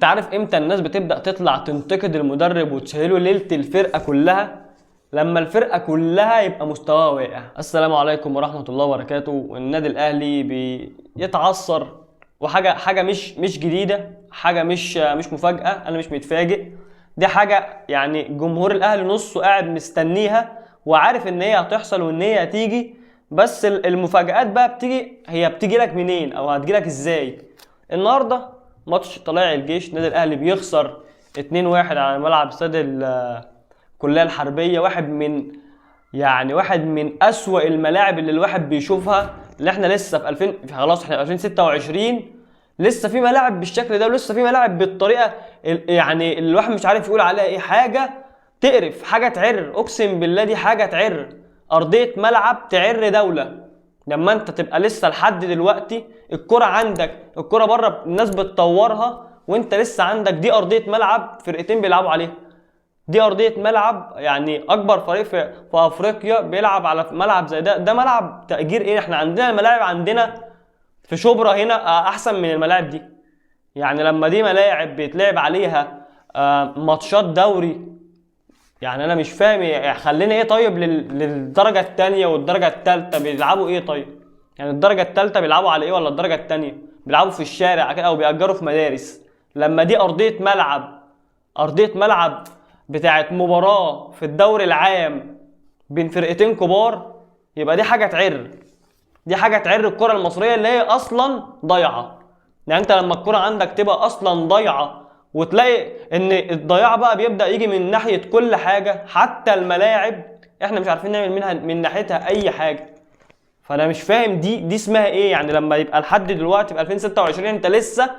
انت عارف امتى الناس بتبدأ تطلع تنتقد المدرب وتشيله ليلة الفرقة كلها؟ لما الفرقة كلها يبقى مستواها واقع. السلام عليكم ورحمة الله وبركاته. النادي الاهلي بيتعثر، وحاجة مش جديدة، حاجة مش مفاجأة، انا مش متفاجئ. دي حاجة يعني جمهور الاهلي نصه قاعد مستنيها وعارف ان هي هتحصل وان هي هتيجي. بس المفاجآت بقى بتيجي لك منين او هتجي لك ازاي؟ النهارده ماتش طلائع الجيش، النادي الاهلي بيخسر 2-1 على ملعب استاد الكليه الحربيه. واحد من اسوأ الملاعب اللي الواحد بيشوفها، اللي احنا لسه في 2000، خلاص احنا في 2026 لسه في ملاعب بالشكل ده، ولسه في ملاعب بالطريقه يعني الواحد مش عارف يقول عليها ايه. حاجه تقرف، حاجه تعر، اقسم بالله دي حاجه تعر. ارضيه ملعب تعر دوله. لما انت تبقى لسه لحد دلوقتي الكرة عندك، الكرة بره الناس بتطورها، وانت لسه عندك دي ارضية ملعب فرقتين بيلعبوا عليها. دي ارضية ملعب، يعني اكبر فريق في افريقيا بيلعب على ملعب زي ده ملعب تأجير ايه؟ احنا عندنا الملاعب عندنا في شبرا هنا احسن من الملاعب دي. يعني لما دي ملاعب بيتلعب عليها ماتشات دوري، يعني انا مش فاهم يعني خلينا ايه طيب للدرجه الثانيه والدرجه الثالثه بيلعبوا ايه طيب؟ يعني الدرجه الثالثه بيلعبوا على ايه؟ ولا الدرجه الثانيه بيلعبوا في الشارع كده او بيأجروا في مدارس؟ لما دي ارضيه ملعب بتاعت مباراه في الدوري العام بين فرقتين كبار، يبقى دي حاجه تعر. دي حاجه تعر الكره المصريه اللي هي اصلا ضايعه. يعني انت لما الكره عندك تبقى اصلا ضايعه، وتلاقي ان الضياع بقى بيبدأ يجي من ناحية كل حاجة، حتى الملاعب احنا مش عارفين نعمل منها من ناحيتها اي حاجة. فانا مش فاهم دي اسمها ايه؟ يعني لما يبقى لحد دلوقتي في 2026 انت لسه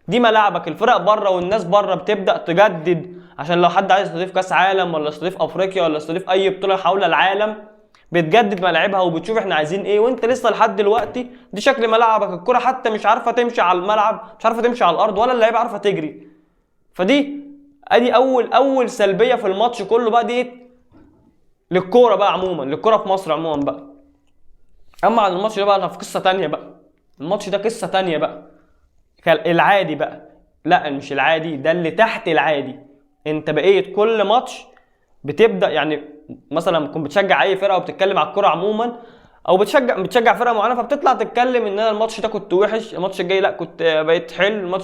دي ملاعبك الفرق بره والناس بره بتبدأ تجدد، عشان لو حد عايز يستضيف كاس عالم ولا يستضيف افريقيا ولا يستضيف اي بطولة حول العالم بتجدد ملاعبها وبتشوف احنا عايزين ايه. وانت لسه لحد دلوقتي دي شكل ملعبك، الكرة حتى مش عارفة تمشي على الملعب، مش عارفة تمشي على الارض، ولا اللعيبة عارفة تجري. ادي اول سلبية في الماتش كله بقى. دي للكورة بقى عموما، للكورة في مصر عموما بقى. اما عن الماتش ده بقى في قصة تانية بقى. الماتش ده قصة تانية بقى. العادي بقى، لا مش العادي ده، اللي تحت العادي. انت بقيت كل ماتش بتبدا، يعني مثلا كنت بتشجع اي فرقه وبتتكلم على الكوره عموما، او بتشجع فرقه معينه، فبتطلع تتكلم ان انا الماتش ده كنت وحش، الماتش الجاي لا كنت بقيت حلو،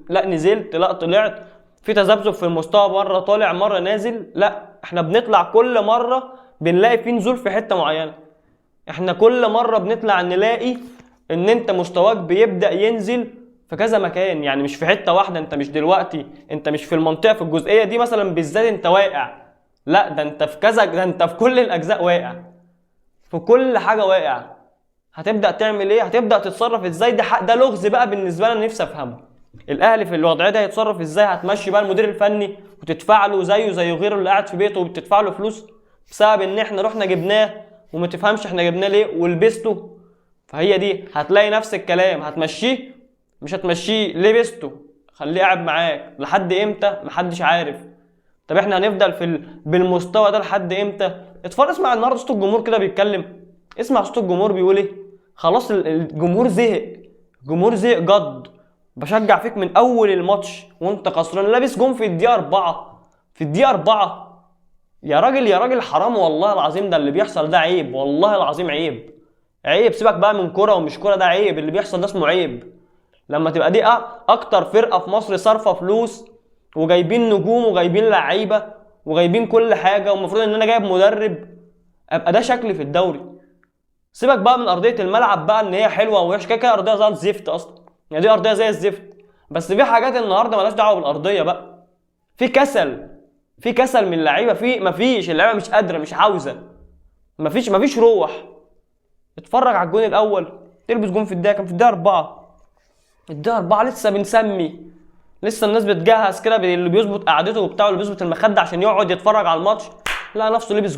لا نزلت، لا طلعت، في تذبذب في المستوى، مره طالع مره نازل. لا احنا بنطلع كل مره بنلاقي في نزول في حته معينه. احنا كل مره بنطلع نلاقي ان انت مستواك بيبدا ينزل في كذا مكان، يعني مش في حته واحده. انت مش دلوقتي، انت مش في المنطقه في الجزئيه دي مثلا بالذات انت واقع، لا ده انت في كذا، ده انت في كل الاجزاء واقع، في كل حاجه واقع. هتبدا تعمل ايه؟ هتبدا تتصرف ازاي؟ ده لغز بقى بالنسبه لنا، نفسي افهمه. الاهلي في الوضع ده هيتصرف ازاي؟ هتمشي بقى المدير الفني وتدفع له زيه زي غيره اللي قاعد في بيته وبتدفع له فلوس بسبب ان احنا رحنا جبناه وما تفهمش احنا جبناه ليه ولبسته؟ فهي دي هتلاقي نفس الكلام. هتمشيه؟ مش هتمشيه، لبسته، خليه قاعد معاك لحد امتى؟ محدش عارف. طب احنا هنفضل بالمستوى ده لحد امتى؟ اسمع النهارده صوت الجمهور كده بيتكلم، اسمع صوت الجمهور بيقول ايه. خلاص الجمهور زهق، الجمهور زهق جد. بشجع فيك من اول الماتش وانت خسران، لابس جون في الدقيقه 4، في الدقيقه 4. يا راجل حرام والله العظيم، ده اللي بيحصل ده عيب، والله العظيم عيب. عيب، سيبك بقى من كوره ومش كوره، ده عيب اللي بيحصل ده، اسمه عيب. لما تبقى دي اكتر فرقه في مصر صارفه فلوس وجايبين نجوم وجايبين لعيبه وجايبين كل حاجه، والمفروض ان انا جايب مدرب، ابقى ده شكلي في الدوري. سيبك بقى من ارضيه الملعب بقى ان هي حلوه ووحشه، كده ارضيه زي الزفت اصلا، يعني دي ارضيه زي الزفت. بس في حاجات النهارده مالهاش دعوه بالارضيه بقى. في كسل من اللعيبه، مفيش، اللعيبه مش قادره، مش عاوزه، مفيش روح. اتفرج على الجون الاول، تلبس جون في الدقيقه كام؟ في الدقيقه 4. الدقيقه 4 لسه بنسمي، لسه الناس بتجهز كده، اللي بيظبط قعدته وبتاعه، اللي بيظبط المخده عشان يقعد يتفرج على الماتش، لا نفسه لبس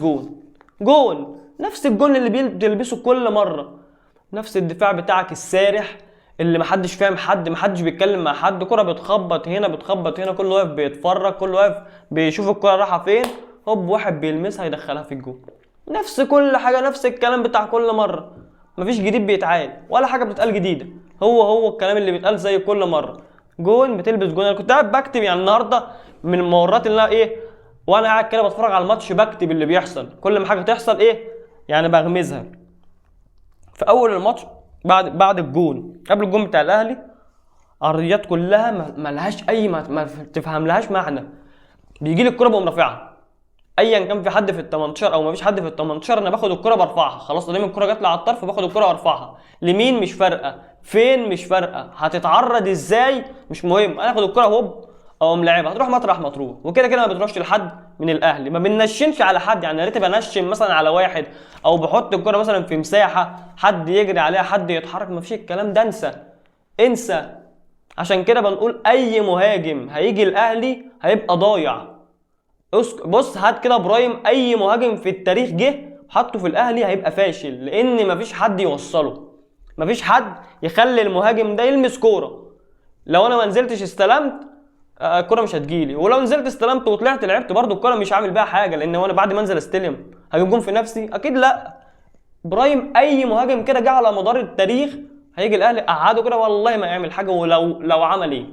جون نفس الجون اللي بتلبسه كل مره، نفس الدفاع بتاعك السارح اللي محدش فاهم حد، محدش بيتكلم مع حد، كرة بتخبط هنا بتخبط هنا، كل واقف بيتفرج، كل واقف بيشوف الكرة رايحه فين، هوب واحد بيلمسها يدخلها في الجون. نفس كل حاجه، نفس الكلام بتاع كل مره، مفيش جديد بيتعاد ولا حاجه بتتقال جديده، هو الكلام اللي بيتقال زي كل مره. جون بتلبس جون. انا كنت قاعد بكتب يعني النهارده من المرات اللي انا ايه، وانا قاعد كده بتفرج على الماتش بكتب اللي بيحصل، كل ما حاجه تحصل ايه يعني بغمزها. في اول الماتش بعد الجون، قبل الجون بتاع الاهلي، عرضيات كلها ما لهاش اي ما تفهم لهاش معنى. بيجي لي الكره بقوم رافعها، ايا كان في حد في ال 18 او ما فيش حد في ال 18، انا باخد الكره برفعها. خلاص قدام الكره جت لي على الطرف، باخد الكره وارفعها لمين مش فارقه، فين مش فارقه، هتتعرض ازاي مش مهم، انا اخد الكره هوب اقوم لاعبها هتروح مطرح ما تروح. وكده كده ما بتروحش لحد من الاهلي، ما بننشنش على حد يعني. يا ريت بنشن مثلا على واحد، او بحط الكره مثلا في مساحه حد يجري عليها حد يتحرك، ما فيش الكلام ده، انسى. عشان كده بنقول اي مهاجم هيجي الاهلي هيبقى ضايع. بص هات كده برايم، اي مهاجم في التاريخ جه حطه في الاهلي هيبقى فاشل، لان مفيش حد يوصله، مفيش حد يخلي المهاجم ده يلمس كوره. لو انا ما نزلتش استلمت الكوره مش هتجيلي، ولو نزلت استلمت وطلعت لعبت برضو الكوره مش عامل بيها حاجه، لان وانا بعد ما انزل استلم هجيب جون في نفسي اكيد لا. برايم اي مهاجم كده جه على مدار التاريخ هيجي الاهلي قعده كده والله ما يعمل حاجه، ولو عمل ايه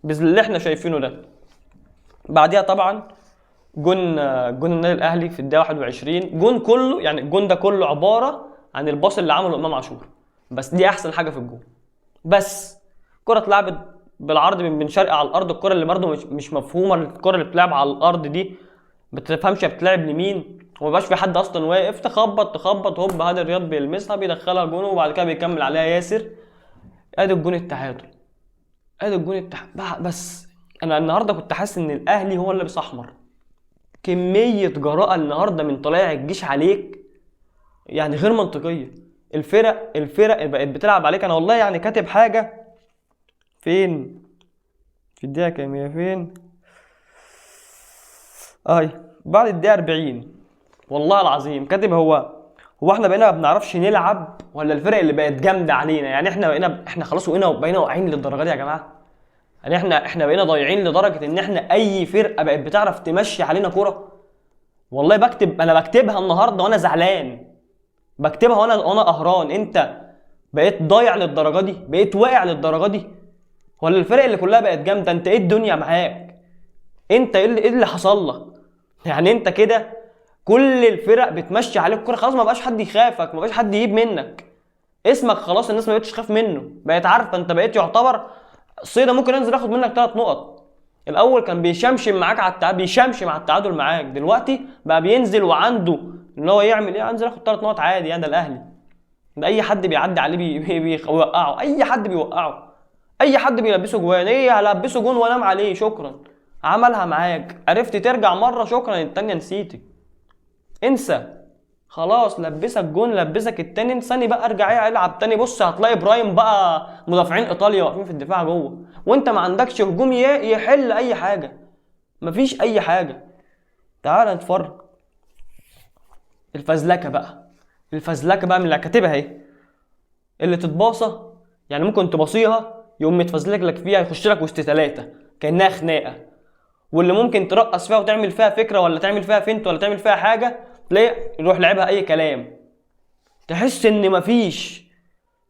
باللي احنا شايفينه ده. بعديها طبعا جون النادي الاهلي في الدقيقه 21، جون كله يعني الجون ده كله عباره عن الباص اللي عمله امام عاشور، بس دي احسن حاجه في الجون. بس كره اتلعبت بالعرض من بن شرقي على الارض، الكره اللي برده مش مفهومه، الكره اللي بتلعب على الارض دي ما بتفهمش بتلعب لمين، ومبقاش في حد اصلا واقف، تخبط هوب هادي رياض بيلمسها بيدخلها جون، وبعد كده بيكمل عليها ياسر. ادي الجون التعادل، ادي الجون التعادل. بس انا النهارده كنت حاسس ان الاهلي هو اللي لابس احمر، كمية جراءة النهارده من طلائع الجيش عليك يعني غير منطقية. الفرق بقت بتلعب عليك. انا والله يعني كاتب حاجة فين في الدقيقة كام، هي فين بعد الدقيقة 40 والله العظيم كاتب هو احنا بقينا ما بنعرفش نلعب ولا الفرق اللي بقت جامدة علينا؟ يعني احنا خلاص بقينا واقعين للدرجة دي يا جماعة؟ يعني احنا بقينا ضايعين لدرجة ان احنا اي فرقة بقت بتعرف تمشي علينا كرة؟ والله انا بكتبها النهارده وانا زعلان، بكتبها وانا قهران. انت بقيت ضايع للدرجه دي؟ بقيت واقع للدرجه دي؟ ولا الفرق اللي كلها بقت جامده؟ انت ايه الدنيا معاك؟ انت ايه اللي حصل لك؟ يعني انت كده كل الفرق بتمشي عليك كوره، خلاص ما بقاش حد يخافك، ما بقاش حد يجيب منك اسمك، خلاص الناس ما بقتش تخاف منه، بقت عارفه انت بقيت يعتبر صيده ممكن ينزل ياخد منك 3 نقط. الاول كان بيشمشم معاك على التعادل، بيشمشم على التعادل معاك، دلوقتي بقى بينزل وعنده ان هو يعمل ايه، انزل اخد 3 نقط عادي. يعني ده الاهلي ده اي حد بيعدي عليه بيوقعه، اي حد بيوقعه، اي حد بيلبسه جوان. ايه هلبسه جون وانام عليه؟ شكرا، عملها معاك، عرفت ترجع مره شكرا، التانيه نسيتك، انسى خلاص. لبسك جون لبسك التاني، انساني بقى، ارجع العب تاني. بص هتلاقي برايم بقى مدافعين ايطاليا واقفين في الدفاع جوه، وانت ما عندكش هجوم يحل اي حاجه، مفيش اي حاجه. تعال نتفرج الفزلكه بقى من اللي كاتبها اهي، اللي تتباصى يعني ممكن تباصيها يقوم متفزلك لك فيها يخش لك وسط 3 كانها خناقه، واللي ممكن ترقص فيها وتعمل فيها فكره ولا تعمل فيها فينت ولا تعمل فيها حاجه تلاقي يروح لعبها اي كلام. تحس ان مفيش،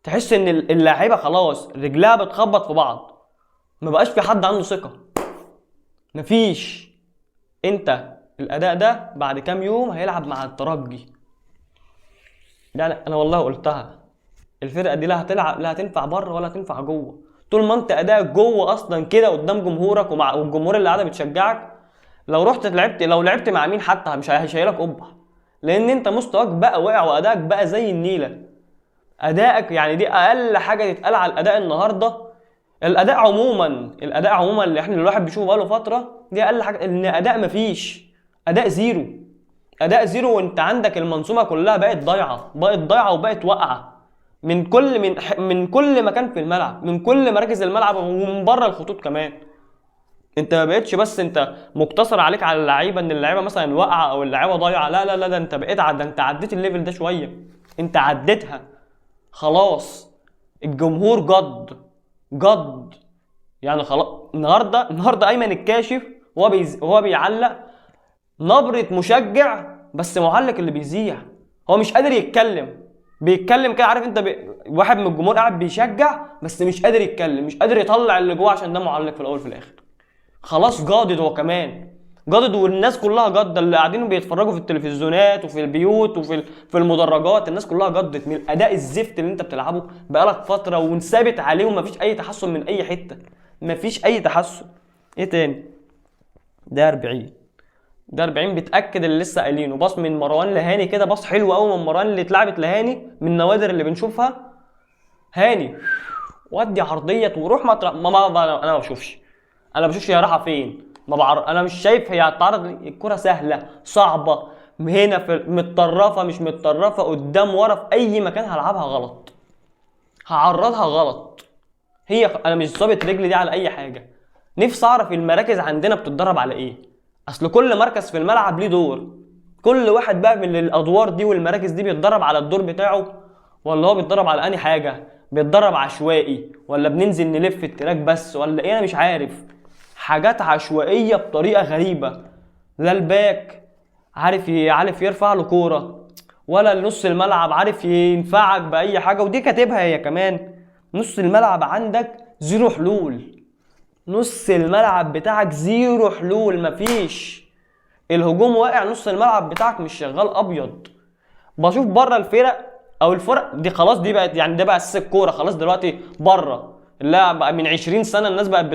تحس ان اللاعيبه خلاص رجلها بتخبط في بعض، ما بقاش في حد عنده ثقه، مفيش. انت الاداء ده بعد كام يوم هيلعب مع الترجي، يعني انا والله قلتها الفرقه دي لا هتلعب، لا هتنفع بره ولا هتنفع جوه. طول ما انت ادائك جوه اصلا كده قدام جمهورك والجمهور اللي قاعده بتشجعك، لو لعبت مع مين حتى مش هيشيلك قبه، لان انت مستواك بقى واقع وادائك بقى زي النيله. ادائك يعني دي اقل حاجه تتقال على الاداء النهارده. الاداء عموما اللي الواحد بيشوفه بقاله فتره، دي اقل حاجه، ان اداء مفيش، اداء زيرو. وانت عندك المنظومه كلها بقت ضايعه وبقت واقعه من كل مكان في الملعب، من كل مراكز الملعب ومن بره الخطوط كمان. انت ما بقتش بس انت مقتصر عليك على اللعيبه، ان اللعيبه مثلا واقعه او اللعيبه ضايعه، لا ده انت بقيت انت عديت الليفل ده شويه، انت عديتها خلاص. الجمهور جد يعني خلاص. النهارده ايمن الكاشف وهو بيعلق نبره مشجع، بس معلق اللي بيذيع هو مش قادر يتكلم، بيتكلم كده، عارف انت واحد من الجمهور قاعد بيشجع بس مش قادر يتكلم، مش قادر يطلع اللي جوه عشان ده معلق في الاول في الاخر. خلاص جادد هو كمان، جادد، والناس كلها جاده، اللي قاعدين بيتفرجوا في التلفزيونات وفي البيوت في المدرجات، الناس كلها جدت من الاداء الزفت اللي انت بتلعبه بقالك فتره وثابت عليه ومفيش اي تحسن من اي حته، مفيش اي تحسن. ايه تاني؟ ده 40. ده 40 بتاكد اللي لسه قايلينه، باص من مروان لهاني كده، باص حلو قوي من مروان اللي اتلعبت لهاني، من النوادر اللي بنشوفها. هاني ودي عرضيه وروح انا ما بشوفش، انا بشوفش هي رايحه فين، ما بعرف، انا مش شايف هي هتتعرض. الكره سهله صعبه، هنا في متطرفه مش متطرفه، قدام ورا، في اي مكان هلعبها غلط، هعرضها غلط. انا مش ظابط رجلي دي على اي حاجه. نفسي اعرف المراكز عندنا بتتدرب على ايه، اصل كل مركز في الملعب ليه دور، كل واحد بقى من الادوار دي والمراكز دي بيتدرب على الدور بتاعه، ولا هو بيتدرب على انهي حاجه، بيتدرب عشوائي ولا بننزل نلف التراك بس ولا ايه، انا مش عارف. حاجات عشوائيه بطريقه غريبه، لا الباك عارف يرفع له كوره، ولا نص الملعب عارف ينفعك باي حاجه، ودي كاتبها هي كمان. نص الملعب عندك زيرو حلول، نص الملعب بتاعك زيرو حلول، مفيش. الهجوم واقع، نص الملعب بتاعك مش شغال ابيض. بشوف بره الفرق او الفرق دي خلاص، دي بقت يعني ده بقى اساس الكوره خلاص دلوقتي بره. لا بقى من 20 سنه الناس بقت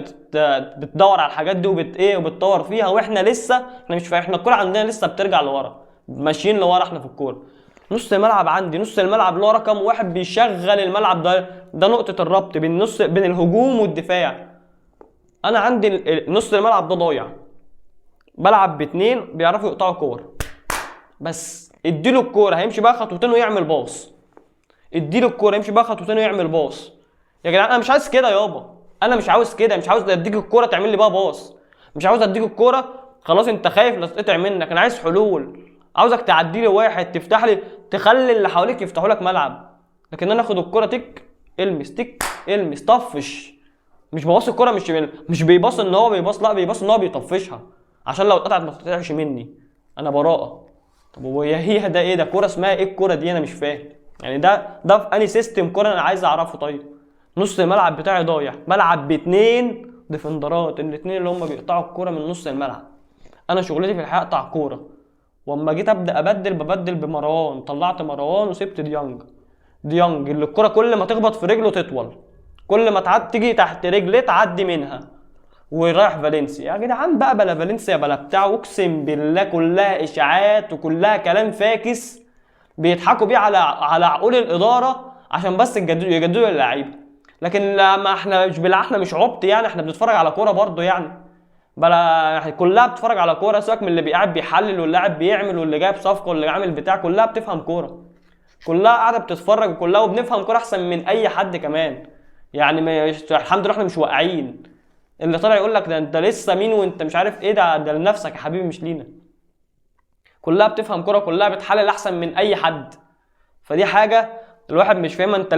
بتدور على الحاجات دي وبتطور فيها، واحنا لسه احنا مش فاهم، احنا الكوره عندنا لسه بترجع لورا، ماشيين لورا احنا في الكوره. نص الملعب عندي، نص الملعب اللي هو رقم واحد بيشغل الملعب ده نقطه الربط بين بين الهجوم والدفاع. انا عندي نص الملعب ده ضايع، بلعب باتنين بيعرفوا يقطعوا كور بس، اديله الكوره هيمشي بقى خطوتين ويعمل باص، اديله الكوره يمشي بقى خطوتين ويعمل باص. يا جدعان انا مش عايز كده يابا، انا مش عاوز كده، مش عاوز اديك الكوره تعمل لي بقى باص، مش عاوز اديك الكوره خلاص انت خايف لا تقطع منك، انا عايز حلول، عاوزك تعدي لي واحد، تفتح لي، تخلي اللي حواليك يفتحوا لك ملعب. لكن انا اخد الكوره تك المس تك المس طفش، مش بباص الكوره، مش بيباص ان هو بيباص، لا بيباص ان هو بيطفشها عشان لو اتقطعت ما تتقطعش مني، انا براءه. طب هي ده ايه؟ ده كوره اسمها ايه الكوره دي؟ انا مش فاهم يعني ده في انهي سيستم كوره انا عايز اعرفه. طيب نص الملعب بتاعي ضايع، بلعب باتنين ديفندرات، الاثنين اللي هم بيقطعوا الكوره من نص الملعب. انا شغلتي في الحقيقه اقطع كوره، واما جيت ابدا ببدل بمروان، طلعت مروان وسبت ديانج اللي الكوره كل ما تخبط في رجله تطول، كل ما تيجي تحت رجليه تعدي منها، ورايح فالنسيا. يا جدعان بقى بلا فالنسيا بلا بتاع، اقسم بالله كلها اشاعات وكلها كلام فاكس بيضحكوا بيه على عقول الاداره عشان بس يجددوا اللعيبه. لكن لما احنا احنا مش عبط يعني، احنا بنتفرج على كوره برضه يعني، بلا كلها بتتفرج على كوره، سيبك من اللي قاعد بيحلل واللاعب بيعمل واللي جايب صفقه واللي عامل بتاع، كلها بتفهم كوره، كلها قاعده بتتفرج وكلها وبنفهم كوره احسن من اي حد كمان يعني. الحمد لله احنا مش واقعين. اللي طالع يقول لك ده انت لسه مين وانت مش عارف ايه، ده لنفسك يا حبيبي مش لينا. كلها بتفهم كوره، كلها بتحلل احسن من اي حد. فدي حاجه الواحد مش فاهمها، انت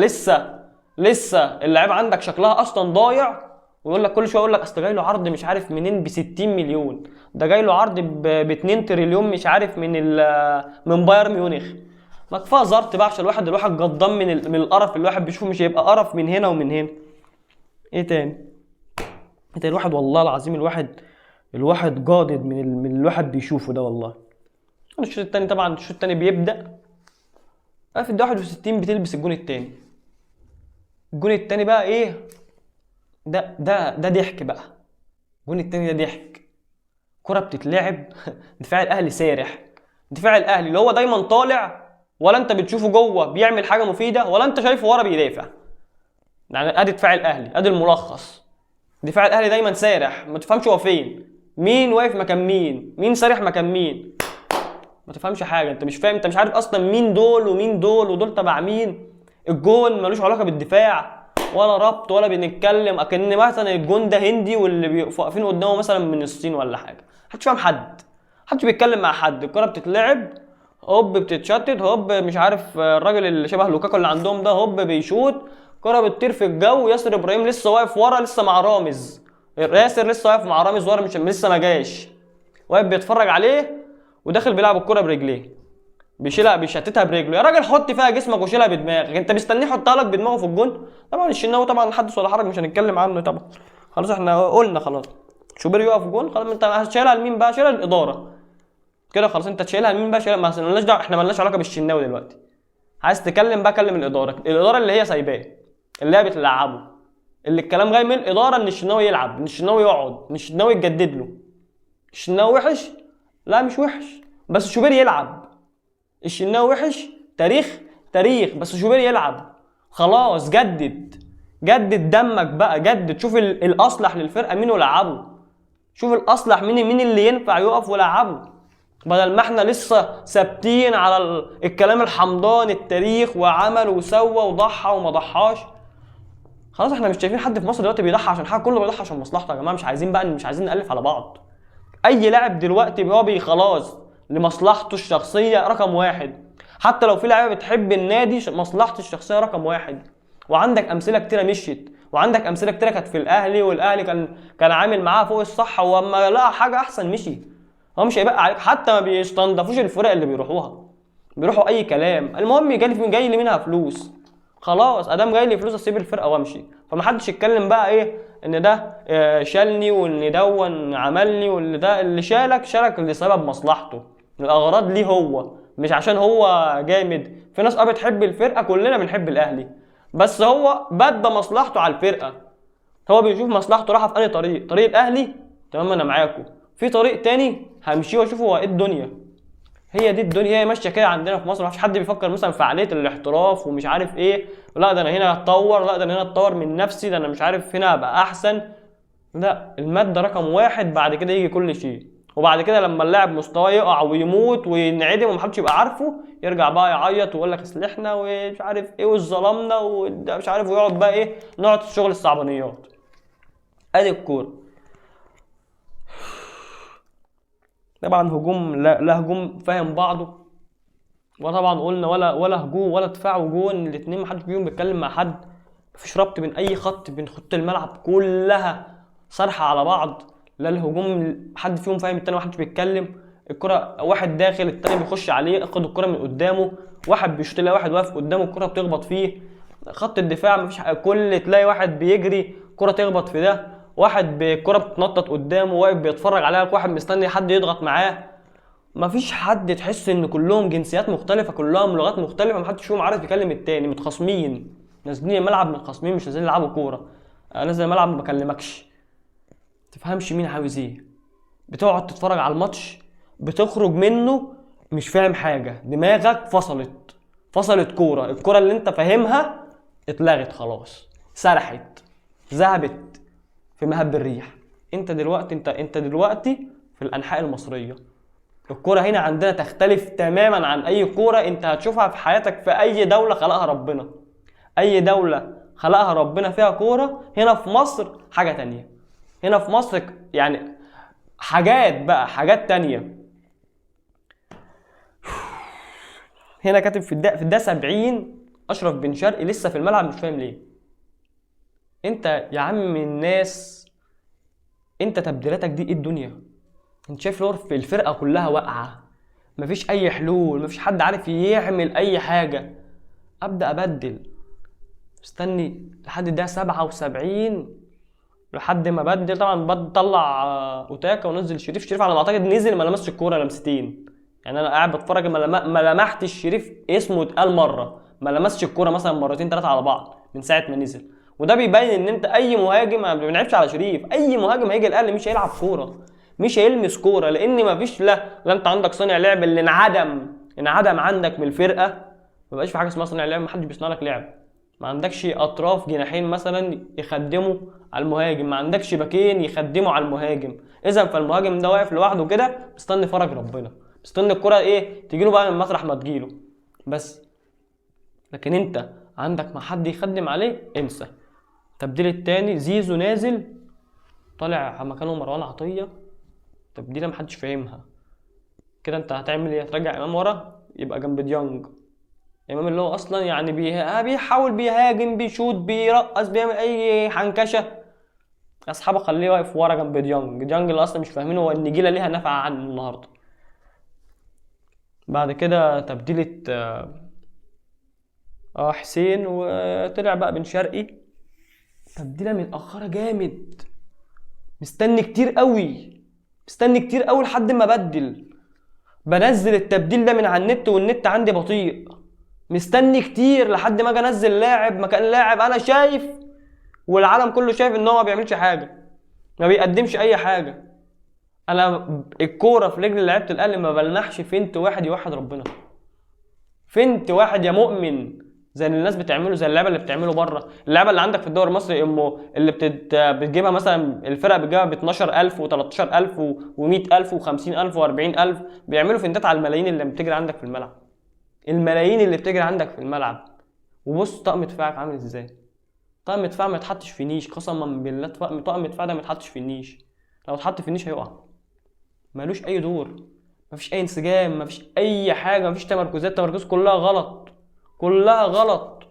لسه اللعيبه عندك شكلها اصلا ضايع، ويقول لك كل شويه يقول لك اصل جاي له عرض مش عارف منين ب 60 مليون، ده جاي له عرض ب 2 تريليون مش عارف من بايرن ميونخ. ما كفايه زرت بقى عشان الواحد جضان من القرف اللي الواحد بيشوفه، مش هيبقى قرف من هنا ومن هنا. ايه تاني؟ الواحد والله العظيم الواحد جادد من الواحد بيشوفه ده والله. الشوط الثاني طبعا، الشوط الثاني بيبدا في الدقيقه 61 بتلبس الجون الثاني. الجون الثاني بقى ايه؟ ده ضحك بقى. الجون الثاني ده ضحك، كرة بتتلعب دفاع الاهلي سارح، دفاع الاهلي اللي هو دايما طالع، ولا انت بتشوفه جوه بيعمل حاجه مفيده ولا انت شايفه ورا بيدافع. يعني ادي دفاع الاهلي، ادي الملخص. دفاع الاهلي دايما سارح، ما تفهمش هو فين، مين واقف مكان مين سارح مكان مين، ما تفهمش حاجه، انت مش فاهم، انت مش عارف اصلا مين دول ومين دول ودول تبع مين. الجون ملوش علاقه بالدفاع ولا ربط ولا بنتكلم اكن مثلا الجون ده هندي واللي واقفين قدامه مثلا من الصين ولا حاجه، محدش فاهم محدش بيتكلم مع حد. الكره بتتلعب هوب بتتشتت هوب، مش عارف الراجل اللي شبه لوكاكو اللي عندهم ده هوب بيشوط، كرة بتطير في الجو، ياسر ابراهيم لسه واقف ورا، لسه مع رامز، ياسر لسه واقف مع رامز ورا، مش لسه ما جاش، واقف بيتفرج عليه وداخل بيلعب الكرة برجليه. بيشيلها بيشتتها برجله. يا راجل حط فيها جسمك وشيلها بدماغك، انت مستنيه يحطها لك بدماغه في الجون؟ طبعا الشناوي طبعا حدث ولا حرج، مش هنتكلم عنه طبعا، خلاص احنا قلنا خلاص. شوبير يقف جون خلاص، انت هتشيلها لمين بقى؟ شيلها للاداره كده خلاص. انت تشيلها لمين بقى؟ شيلها، مالناش دعوه، احنا مالناش علاقه بالشناوي دلوقتي. عايز تكلم بقى كلم الاداره اللي هي سايباه، اللي هي بتلعبه، اللي الكلام جاي من الاداره ان الشناوي يلعب، ان الشناوي يقعد، ان الشناوي يتجدد له. الشناوي وحش؟ لا مش وحش، بس شوبير يلعب. الشناوي وحش تاريخ، بس شوبير يلعب خلاص. جدد دمك بقى، جدد، شوف الاصلح للفرقه مين ولعبه، شوف الاصلح مين اللي ينفع يقف ولعبه، بدل ما احنا لسه ثابتين على الكلام الحمضاني، التاريخ وعمل وسوى وضحى وما ضحاش. خلاص احنا مش شايفين حد في مصر دلوقتي بيضحي عشان حاجه، كله بيضحي عشان مصلحته يا جماعه. مش عايزين نألف على بعض. اي لاعب دلوقتي هو خلاص لمصلحته الشخصيه رقم واحد، حتى لو في لعيبه بتحب النادي مصلحته الشخصيه رقم واحد. وعندك امثله كتيره مشيت، وعندك امثله كتيره كانت في الاهلي، والاهلي كان عامل معاها فوق الصح، واما لقى حاجه احسن مشي. هو مش هيبقى عليك، حتى ما بيستنضفوش الفرق اللي بيروحوها، بيروحوا اي كلام. المهم جاي لي منها فلوس، خلاص ادام جاي لي فلوس اسيب الفرقه وامشي. فمحدش يتكلم بقى ايه ان ده شالني، وان دون عملني، وان ده اللي شالك لسبب مصلحته، الاغراض ليه هو، مش عشان هو جامد. في ناس بتحب الفرقه، كلنا بنحب الاهلي، بس هو بدى مصلحته على الفرقه. هو بيشوف مصلحته رايحه في انهي طريق الاهلي، تمام انا معاكم. في طريق تاني همشيه واشوف هو ايه الدنيا. هي دي الدنيا، هي ماشيه كده عندنا في مصر. مفيش حد بيفكر مثلا في عقليه الاحتراف ومش عارف ايه، لا ده انا هنا اتطور، لا ده انا هنا اتطور من نفسي، ده انا مش عارف هنا ابقى احسن. لا، الماده رقم واحد، بعد كده يجي كل شيء. وبعد كده لما اللاعب مستواه يقع ويموت وينعدم ومحدش يبقى عارفه، يرجع بقى يعيط ويقول لك اصل احنا ومش عارف ايه واتظلمنا ومش عارف، ويقعد بقى ايه، نقعد في شغل الصعبانيات. ادي الكوره. طبعا هجوم، لا هجوم فاهم بعضه، وطبعا قلنا ولا هجوم ولا دفاع وجون، الاثنين محدش فيهم بيتكلم مع حد، مفيش ربط بين اي خط، بين خط الملعب كلها صرحه على بعض. لا الهجوم حد فيهم فاهم التاني، محدش بيتكلم. الكره واحد داخل التاني بيخش عليه، ياخد الكره من قدامه، واحد بيشوط يلاقي واحد واقف قدامه الكره بتخبط فيه. خط الدفاع مفيش تلاقي واحد بيجري كره تخبط في ده، واحد بالكره بتتنطط قدامه واقف بيتفرج عليها، واحد مستني حد يضغط معاه. مفيش حد، تحس ان كلهم جنسيات مختلفه، كلهم لغات مختلفه، محدش فيهم عارف يكلم التاني، متخاصمين، نازلين الملعب متخاصمين، مش نازلين يلعبوا كوره. انا نازل الملعب ما بكلمكش، تفهمش مين عاوز ايه. بتقعد تتفرج على الماتش بتخرج منه مش فاهم حاجه، دماغك فصلت كوره، الكوره اللي انت فاهمها اتلغت خلاص، سرحت، ذهبت في مهب الريح. انت دلوقتي في الانحاء المصريه. الكوره هنا عندنا تختلف تماما عن اي كوره انت هتشوفها في حياتك في اي دوله خلقها ربنا. اي دوله خلقها ربنا فيها كوره، هنا في مصر حاجه تانية. هنا في مصر يعني حاجات تانية. هنا كاتب في الدقيقه 70 اشرف بن شرقي لسه في الملعب، مش فاهم ليه. انت يا عم الناس، انت تبديلاتك دي ايه الدنيا؟ انت شايف لور في الفرقه كلها واقعه، مفيش اي حلول، مفيش حد عارف يعمل اي حاجه. ابدا ابدل، استني لحد الدقيقه 77 لحد ما بدل. طبعا بطلع اوتاكا ونزل شريف على ما اعتقد نزل ما لمسش الكوره لمستين. يعني انا قاعد بتفرج ما لمحتش شريف اسمه اتقال مره، ما لمسش الكوره مثلا مرتين ثلاثه على بعض من ساعه ما نزل. وده بيبين ان انت اي مهاجم، ما بنلعبش على شريف، اي مهاجم هيجي الاهلي مش هيلعب كوره، مش هيلمس كوره، لان مفيش لا انت عندك صانع لعب اللي انعدم عندك من الفرقه. ما بقاش في حاجه اسمها صانع لعب، محدش بيصنع لك لعب. ما عندكش اطراف جناحين مثلا يخدموا على المهاجم، ما عندكش باكين يخدموا على المهاجم. اذا فالمهاجم ده واقف لوحده كده مستني فرج ربنا، مستني الكره ايه تجيله بقى من مطرح ما تجيله بس. لكن انت عندك ما حد يخدم عليه، انسى. التبديل الثاني زيزو نازل طالع مكانه مروان عطيه، تبديله محدش فاهمها كده. انت هتعمل ايه؟ هترجع امام ورا يبقى جنب ديانج، امام اللي هو اصلا يعني بيحاول بيهاجم بيشوط بيرقص بيعمل اي حنكشه، اصحابه خليه واقف ورا جنب ديانج اللي اصلا مش فاهمين هو النجيله ليها نفع عنه النهارده. بعد كده تبديلة حسين، وطلع بقى بن شرقي. تبديلة متأخرة جامد، مستني كتير قوي، مستني كتير قوي لحد ما بدل. بنزل التبديل ده من على النت والنت عندي بطيء، مستني كتير لحد ما اجي انزل لاعب مكان لاعب انا شايف والعالم كله شايف ان هو ما بيعملش حاجه، ما بيقدمش اي حاجه. انا الكوره في رجل لعيبه الاهلي ما بلنحش فينت واحد يوحد ربنا، فينت واحد يا مؤمن زي اللي الناس بتعمله، زي اللعبه اللي بتعمله بره. اللعبه اللي عندك في الدوري المصري اللي بتجيبها مثلا الفرق بتجيبها ب 12000 و13000 و100000 و50000 و40000، بيعملوا فينتات على الملايين اللي بتجري عندك في الملعب، الملايين اللي بتجري عندك في الملعب. وبص طقم دفاعك عامل ازاي، طقم دفاع ما يتحطش في نيش، قسما بالله طقم دفاع ده ما يتحطش في النيش، لو اتحط في النيش هيقع، ملوش اي دور، مفيش اي انسجام، مفيش اي حاجه، مفيش تمركزات، التمركز كلها غلط، كلها غلط.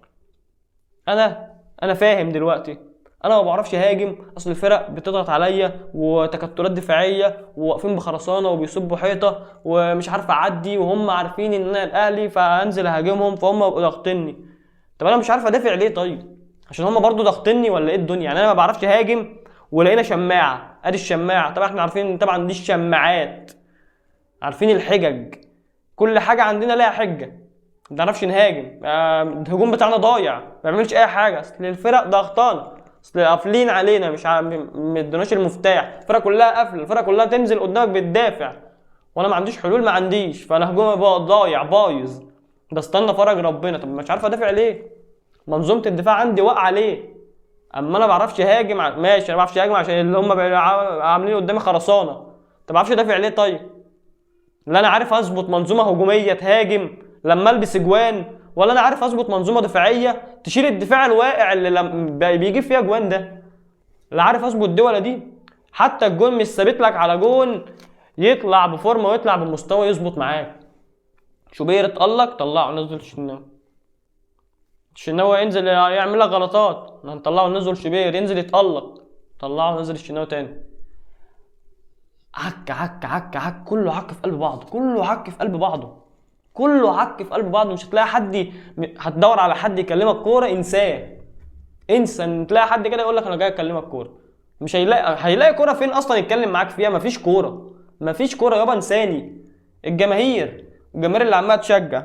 انا فاهم دلوقتي، انا ما بعرفش اهاجم، اصل الفرق بتضغط عليا وتكتلات دفاعيه وواقفين بخرسانه وبيصبوا حيطه ومش عارف اعدي، وهم عارفين ان انا الاهلي فانزل اهاجمهم فهم يبقوا ضاغطيني. طب انا مش عارف ادافع ليه؟ طيب عشان هم برضو ضاغطيني ولا ايه الدنيا؟ يعني انا ما بعرفش اهاجم ولقينا شماعه، ادي الشماعه، طبعا احنا عارفين طبعا دي الشماعات، عارفين الحجج، كل حاجه عندنا لها حجه. ما بنعرفش نهاجم، الهجوم بتاعنا ضايع، ما بيعملش اي حاجه، اصل الفرق ضغطانه، اصل قافلين علينا، مش ما ادوناش المفتاح، الفرق كلها قافله، الفرق كلها تنزل قدامك بتدافع، وانا ما عنديش حلول، ما عنديش، فانا هجومي بقى ضايع بايظ، ده استنى فرج ربنا. طب مش عارف ادافع ليه؟ منظومه الدفاع عندي واقعه ليه؟ اما انا ما بعرفش اهاجم، ماشي انا ما بعرفش اهاجم عشان اللي هم عاملين قدامي خرسانه، طب ما بعرفش ادافع ليه؟ طيب لا انا عارف اظبط منظومه هجوميه تهاجم لما البس اجوان، ولا انا عارف اظبط منظومه دفاعيه تشيل الدفاع الواقع اللي بيجيب فيها اجوان ده، لا عارف اظبط دي ولا دي. حتى الجون مش ثابت لك على جون يطلع بفورمه ويطلع بمستوى يظبط معاك. شوبير اتألق طلعه نزل الشناوي، الشناوي ينزل يعمل لك غلطات هنطلعه نزل شوبير، ينزل يتألق طلعه نزل الشناوي تاني. عك عك عك عك، كله عك في قلب بعضه، كله عك في قلب بعضه، كله عك في قلب بعضه. مش هتلاقي حد هتدور على حد يكلمك كوره، انساه، انسى ان تلاقي حد كده يقول لك انا جاي اكلمك كوره. مش هيلاقي كوره فين اصلا يتكلم معاك فيها؟ مفيش كوره، مفيش كوره يابا، انساني. الجماهير اللي عماله تشجع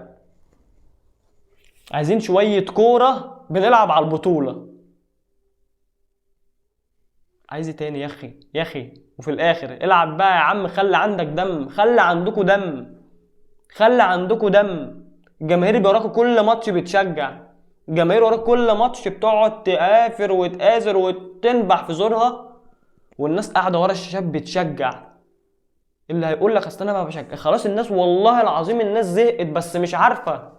عايزين شويه كوره بنلعب على البطوله. عايز ايه تاني يا اخي يا اخي؟ وفي الاخر العب بقى يا عم، خلي عندك دم، خلي عندكوا دم، خلي عندكوا دم. الجماهير وراكوا كل ماتش بتشجع، الجماهير وراك كل ماتش بتقعد تآفر وتآزر وتنبح في زورها، والناس قاعده ورا الشاشات بتشجع. اللي هيقول لك اصل انا ما بشجع، خلاص الناس والله العظيم الناس زهقت بس مش عارفه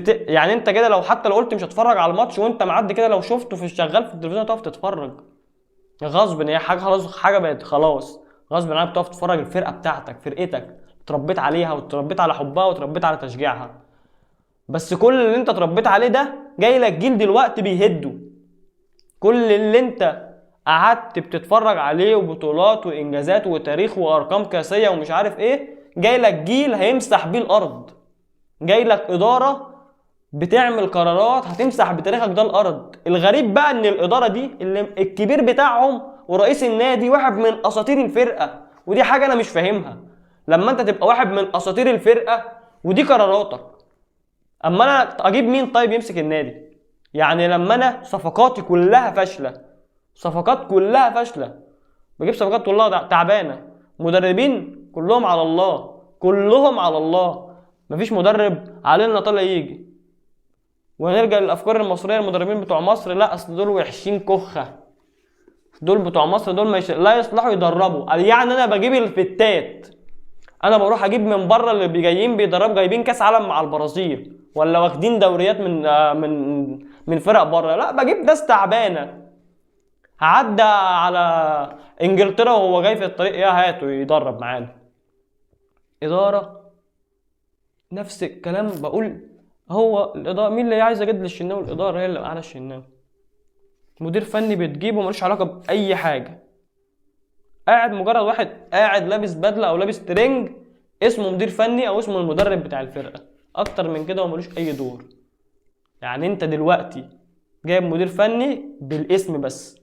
يعني انت كده لو حتى لو قلت مش هتفرج على الماتش وانت معدي كده، لو شفته في شغال في التلفزيون تقف تتفرج غصب، هي حاجه خلاص، حاجه بقت خلاص غصب عنك بتقف تتفرج. الفرقه بتاعتك فرقتك اتربيت عليها واتربيت على حبها واتربيت على تشجيعها، بس كل اللي انت اتربيت عليه ده جاي لك جيل دلوقتي بيهده. كل اللي انت قعدت بتتفرج عليه وبطولات وانجازات وتاريخ وارقام قياسيه ومش عارف ايه، جاي لك جيل هيمسح بيه الارض، جاي لك اداره بتعمل قرارات هتمسح بتاريخك ده الارض. الغريب بقى ان الاداره دي اللي الكبير بتاعهم ورئيس النادي واحد من اساطير الفرقه، ودي حاجه انا مش فاهمها. لما انت تبقى واحد من اساطير الفرقه ودي قراراتك، اما انا اجيب مين طيب يمسك النادي؟ يعني لما انا صفقاتي كلها فاشله، صفقات كلها فاشله، بجيب صفقات كلها تعبانه، مدربين كلهم على الله، كلهم على الله، مفيش مدرب علينا طالع يجي. ونرجع للافكار المصريه، المدربين بتوع مصر لا اصل دول وحشين كخه، دول بتوع مصر دول لا يصلحوا يدربوا. يعني انا بجيب الفتات، انا بروح اجيب من بره اللي جايين بيدربوا، جايبين كاس عالم مع البرازيل ولا واخدين دوريات من فرق بره، لا بجيب ناس تعبانه. هعدى على انجلترا وهو جاي في الطريق يا هاته يدرب معانا. اداره نفس الكلام بقول، هو الاداره مين اللي عايز اجدد الشناوي؟ الاداره هي اللي قاعده الشناوي. مدير فني بتجيبه ملوش علاقه باي حاجه، قاعد مجرد واحد قاعد لابس بدله او لابس ترنج اسمه مدير فني او اسمه المدرب بتاع الفرقه، اكتر من كده هو ملوش اي دور. يعني انت دلوقتي جايب مدير فني بالاسم بس،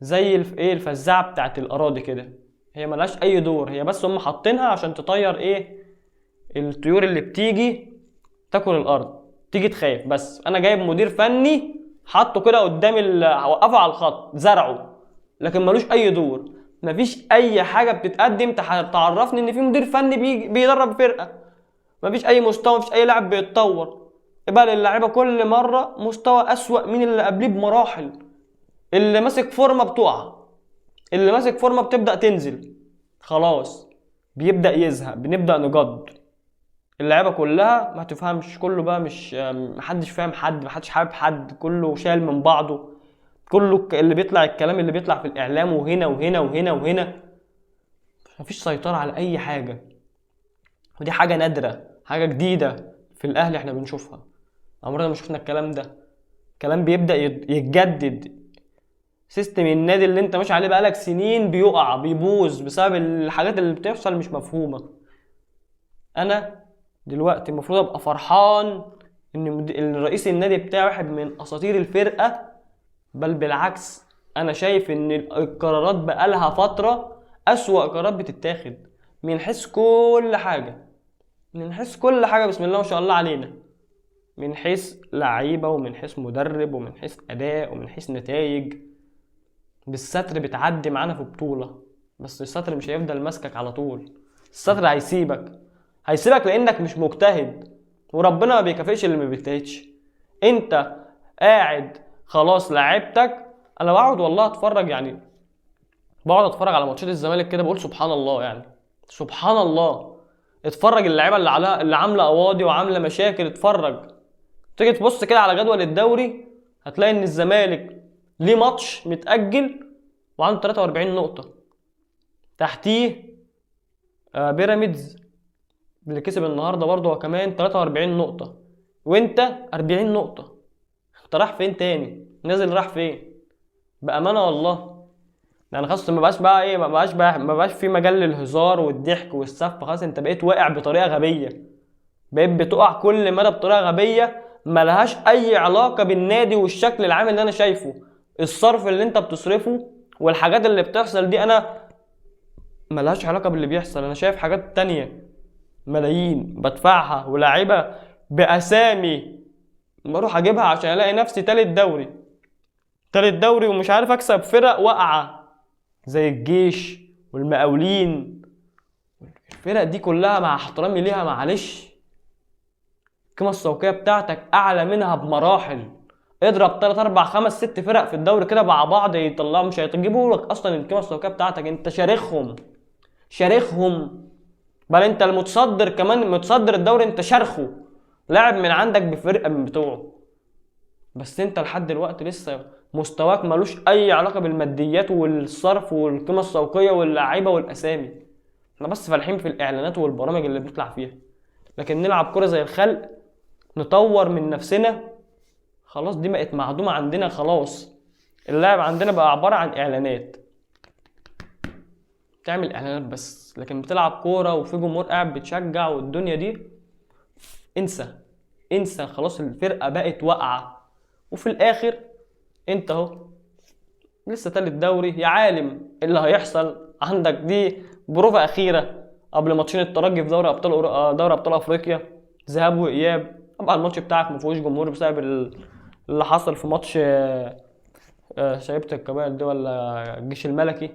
زي الفزاعه بتاعت الاراضي كده، هي ملهاش اي دور، هي بس هم حاطينها عشان تطير الطيور اللي بتيجي تاكل الارض، تيجي تخاف. بس انا جايب مدير فني حطه كده قدام وقفه على الخط زرعه، لكن ملوش اي دور. مفيش اي حاجه بتتقدم تعرفني ان في مدير فني بيدرب فرقه. مفيش اي مستوى، مفيش اي لاعب بيتطور، بقى اللعيبه كل مره مستوى اسوأ من اللي قبليه بمراحل. اللي ماسك فورمه بتقع، اللي ماسك فورمه بتبدا تنزل، خلاص بيبدا يزهق، بنبدا نجد. اللعيبه كلها ما تفهمش، كله بقى مش محدش فاهم حد، محدش حابب حد، كله شايل من بعضه، كله اللي بيطلع الكلام اللي بيطلع في الاعلام وهنا وهنا وهنا وهنا. مفيش سيطره على اي حاجه، ودي حاجه نادره، حاجه جديده في الاهلي احنا بنشوفها، عمرنا ما شفنا الكلام ده. كلام بيبدا يتجدد. سيستم النادي اللي انت ماشي عليه بقالك سنين بيقع بيبوظ بسبب الحاجات اللي بتحصل مش مفهومه. انا دلوقتي المفروض ابقى فرحان ان رئيس النادي بتاعي واحد من اساطير الفرقه، بل بالعكس انا شايف ان القرارات بقالها فتره اسوأ قرارات بتتاخد من حيث كل حاجه، من حيث كل حاجه. بسم الله ما شاء الله علينا، من حيث لعيبه ومن حيث مدرب ومن حيث اداء ومن حيث نتائج. بالستر بتعدي معانا في بطوله، بس الستر مش هيفضل ماسكك على طول. الستر هيسيبك لانك مش مجتهد، وربنا ما بيكافئش اللي ما بيجتهدش. انت قاعد خلاص لعبتك. انا بقعد والله اتفرج، يعني بقعد اتفرج على ماتشات الزمالك كده بقول سبحان الله، يعني سبحان الله. اتفرج اللعيبه اللي عامله قواضي وعامله مشاكل، اتفرج. تيجي تبص كده على جدول الدوري هتلاقي ان الزمالك ليه ماتش متأجل وعنده 43 نقطة، تحتيه بيراميدز اللي كسب النهارده برضه هو كمان 43 نقطة، وانت 40 نقطة. انت رايح فين تاني؟ نازل رايح فين؟ بأمانة والله. يعني خلاص ما بقاش بقى ما بقاش في مجال للهزار والضحك والسف. خلاص انت بقيت واقع بطريقة غبية، بقيت بتقع كل مدى بطريقة غبية ملهاش اي علاقة بالنادي والشكل العام اللي انا شايفه. الصرف اللي انت بتصرفه والحاجات اللي بتحصل دي انا ملهاش علاقة باللي بيحصل. انا شايف حاجات تانية ملايين بدفعها ولاعيبة بأسامي بروح اجيبها عشان الاقي نفسي تالت دوري ومش عارف اكسب فرق واقعة زي الجيش والمقاولين. الفرق دي كلها مع احترامي ليها معلش القيمة السوقية بتاعتك اعلى منها بمراحل. اضرب 3 4 5 6 فرق في الدوري كده مع بعض يطلعوا، مش هيجيبوا لك اصلا القيمة السوقية بتاعتك. انت شارخهم. بل انت المتصدر كمان، متصدر الدوري انت شارخه، لاعب من عندك بفرقة من بتوعه. بس انت لحد دلوقتي لسه مستواك ملوش اي علاقة بالماديات والصرف والقيمة السوقية واللعيبة والاسامي. احنا بس فالحين في الاعلانات والبرامج اللي بنطلع فيها، لكن نلعب كرة زي الخلق نطور من نفسنا خلاص دي بقت معدومة عندنا. خلاص اللاعب عندنا بقى عبارة عن اعلانات، تعمل اعلانات بس، لكن بتلعب كورة وفي جمهور قاعد بتشجع والدنيا دي انسى. خلاص الفرقة بقت واقعة، وفي الاخر انت اهو لسه تالت دوري. يا عالم اللي هيحصل عندك دي بروفة اخيرة قبل ماتشين الترجي في دوري ابطال افريقيا، ذهاب واياب. طبعا الماتش بتاعك ما فيهوش جمهور بسبب اللي حصل في ماتش شايبة القبائل دي ولا الجيش الملكي،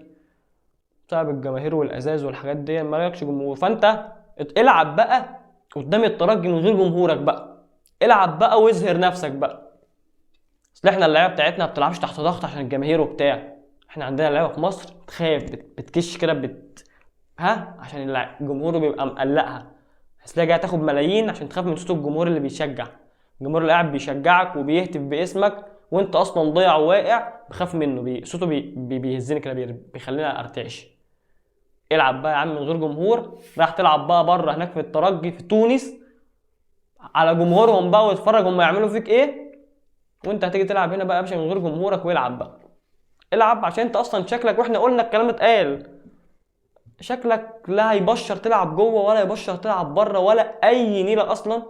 بسبب الجماهير والازاز والحاجات دي مالكش جمهور. فانت العب بقى قدام الترجي من غير جمهورك بقى، العب بقى واظهر نفسك بقى. اصل احنا اللعيبه بتاعتنا ما بتلعبش تحت ضغط عشان الجماهير وبتاع. احنا عندنا لعيبه في مصر تخاف بتكش كده عشان الجمهور بيبقى مقلقها، هتلاقي جاي تاخد ملايين عشان تخاف من صوت الجمهور اللي بيشجع. الجمهور اللي قاعد بيشجعك وبيهتف باسمك وانت اصلا ضايع وواقع بخاف منه، صوته بيهزني كده، بيخليني ارتعش. العب بقى يا عم من غير جمهور، راح تلعب بقى بره هناك في الترجي في تونس على جمهورهم بقى واتفرج هم يعملوا فيك ايه، وانت هتيجي تلعب هنا بقى يا باشا من غير جمهورك. والعب بقى، العب عشان انت اصلا شكلك، واحنا قلنا الكلام اتقال، شكلك لا هيبشر تلعب جوه ولا يبشر تلعب بره ولا اي نيله اصلا،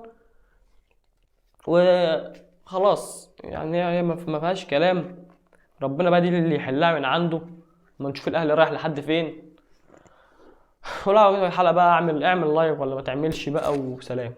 وخلاص يعني هي ما فيهاش كلام. ربنا بقى دي اللي يحلها من عنده، ما نشوف الاهلي رايح لحد فين. ولا الحلقه بقى اعمل لايك ولا ما تعملش بقى، وسلام.